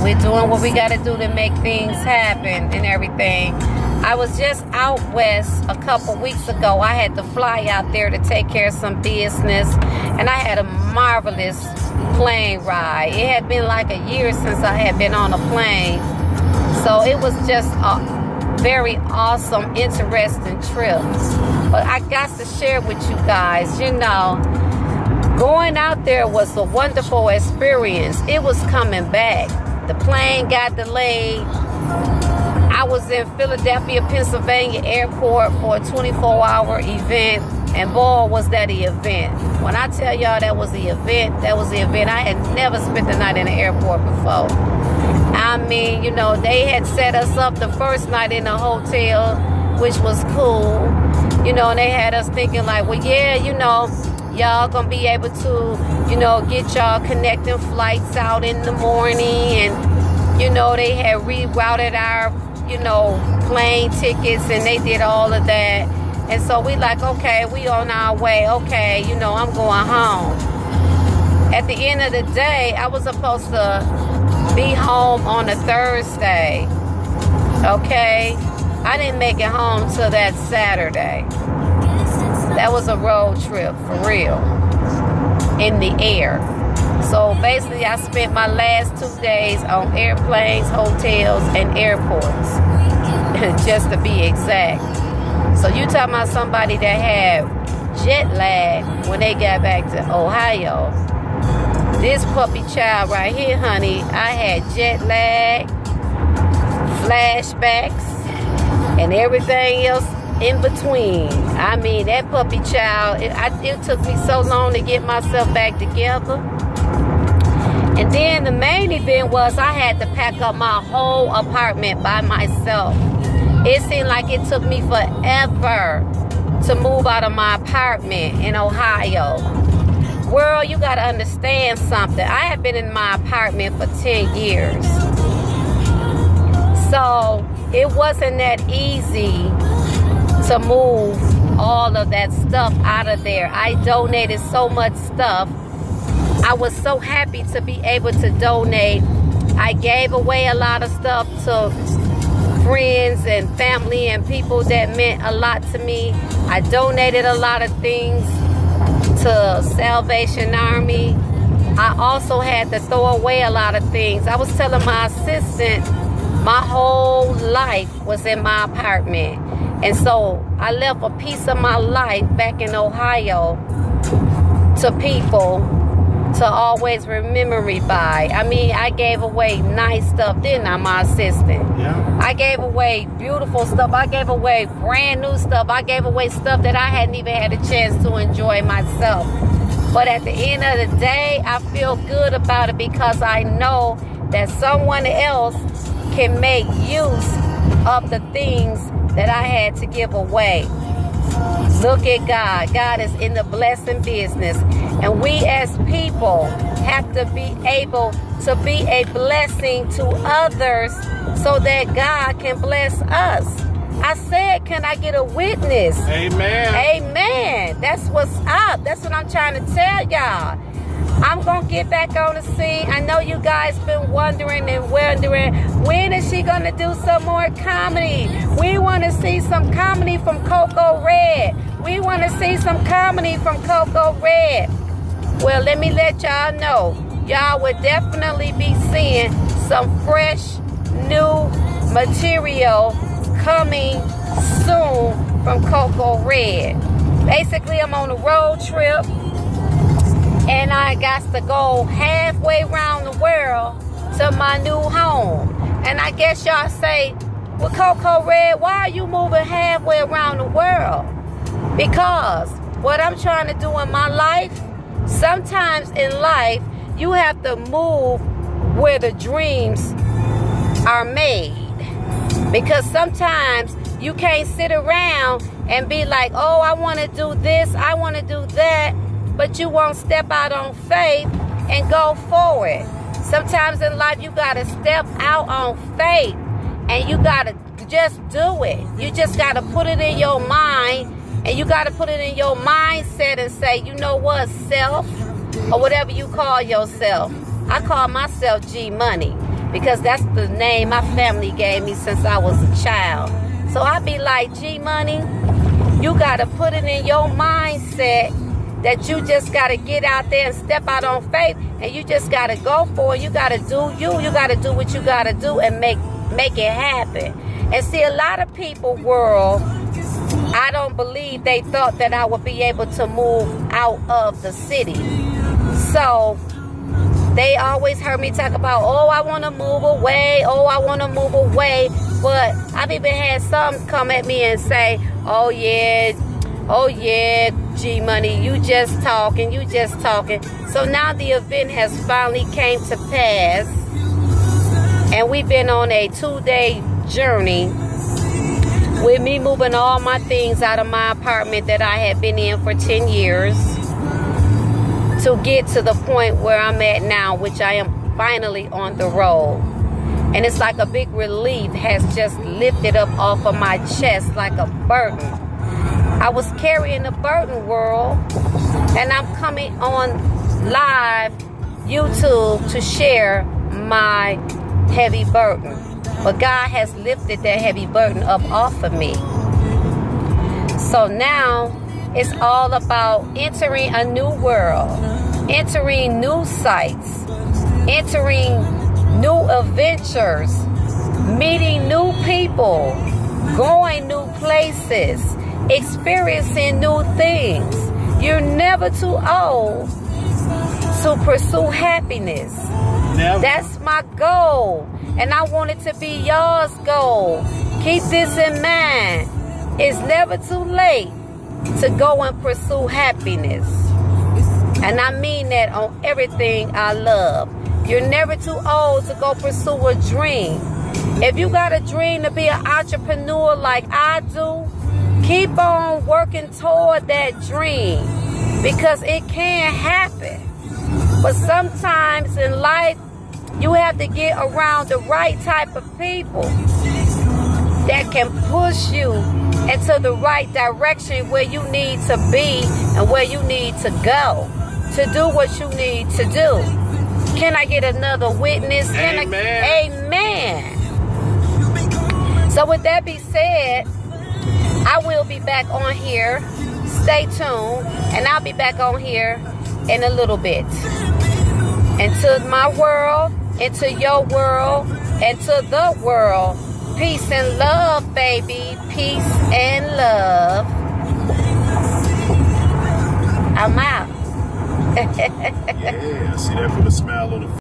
We're doing what we got to do to make things happen and everything. I was just out west a couple weeks ago. I had to fly out there to take care of some business, and I had a marvelous plane ride. It had been like a year since I had been on a plane, so it was just a very awesome, interesting trip. But I got to share with you guys, you know, going out there was a wonderful experience. It was coming back. The plane got delayed. I was in Philadelphia, Pennsylvania airport for a 24-hour event, and boy, was that the event. When I tell y'all that was the event, that was the event. I had never spent the night in the airport before. I mean, you know, they had set us up the first night in a hotel, which was cool. You know, and they had us thinking like, well, yeah, you know, y'all gonna be able to, you know, get y'all connecting flights out in the morning. And, you know, they had rerouted our, you know, plane tickets, and they did all of that. And so we like, okay, we on our way. Okay, you know, I'm going home. At the end of the day, I was supposed to be home on a Thursday. Okay, I didn't make it home till that Saturday. That was a road trip for real, in the air. So basically, I spent my last 2 days on airplanes, hotels, and airports, just to be exact. So you talking about somebody that had jet lag when they got back to Ohio. This puppy child right here, honey, I had jet lag, flashbacks, and everything else in between. I mean, that puppy child, it took me so long to get myself back together. And then the main event was I had to pack up my whole apartment by myself. It seemed like it took me forever to move out of my apartment in Ohio. World, you gotta understand something. I have been in my apartment for 10 years. So it wasn't that easy to move all of that stuff out of there. I donated so much stuff. I was so happy to be able to donate. I gave away a lot of stuff to friends and family and people that meant a lot to me. I donated a lot of things to Salvation Army. I also had to throw away a lot of things. I was telling my assistant my whole life was in my apartment. And so I left a piece of my life back in Ohio to people to always remember me by. I mean, I gave away nice stuff, didn't I, my assistant? Yeah. I gave away beautiful stuff. I gave away brand new stuff. I gave away stuff that I hadn't even had a chance to enjoy myself. But at the end of the day, I feel good about it because I know that someone else can make use of the things that I had to give away. Look at God. God is in the blessing business. And we as people have to be able to be a blessing to others so that God can bless us. I said, can I get a witness? Amen. Amen. That's what's up. That's what I'm trying to tell y'all. I'm going to get back on the scene. I know you guys been wondering and wondering, when is she going to do some more comedy? We want to see some comedy from Coco Red. We want to see some comedy from Coco Red. Well, let me let y'all know. Y'all would definitely be seeing some fresh, new material coming soon from Coco Red. Basically, I'm on a road trip. And I got to go halfway around the world to my new home. And I guess y'all say, well, Coco Red, why are you moving halfway around the world? Because what I'm trying to do in my life, sometimes in life, you have to move where the dreams are made. Because sometimes you can't sit around and be like, oh, I want to do this, I want to do that. But you won't step out on faith and go forward. Sometimes in life, you got to step out on faith and you got to just do it. You just got to put it in your mind, and you got to put it in your mindset and say, you know what, self, or whatever you call yourself. I call myself G Money. because that's the name my family gave me since I was a child. So I be like, G Money, you got to put it in your mindset that you just got to get out there and step out on faith, and you just got to go for it. You got to do you. You got to do what you got to do and make it happen. And see, a lot of people, world, I don't believe they thought that I would be able to move out of the city. So they always heard me talk about, oh, I want to move away. Oh, I want to move away. But I've even had some come at me and say, oh yeah, G Money, you just talking, you just talking. So now the event has finally came to pass, and we've been on a 2-day journey with me moving all my things out of my apartment that I had been in for 10 years to get to the point where I'm at now, which I am finally on the road. And it's like a big relief has just lifted up off of my chest like a burden. I was carrying a burden, world, and I'm coming on live YouTube to share my heavy burden. But God has lifted that heavy burden up off of me. So now it's all about entering a new world, entering new sights, entering new adventures, meeting new people, going new places, experiencing new things. You're never too old to pursue happiness. Never. That's my goal, and I want it to be yours goal. Keep this in mind. It's never too late to go and pursue happiness. And I mean that on everything I love. You're never too old to go pursue a dream. If you got a dream to be an entrepreneur like I do, keep on working toward that dream, because it can happen. But sometimes in life, you have to get around the right type of people that can push you into the right direction where you need to be and where you need to go to do what you need to do. Can I get another witness? Amen. So with that being said, I will be back on here. Stay tuned, and I'll be back on here in a little bit. Into my world, into your world, into the world. Peace and love, baby. Peace and love. I'm out. Yeah, see that for the smile on the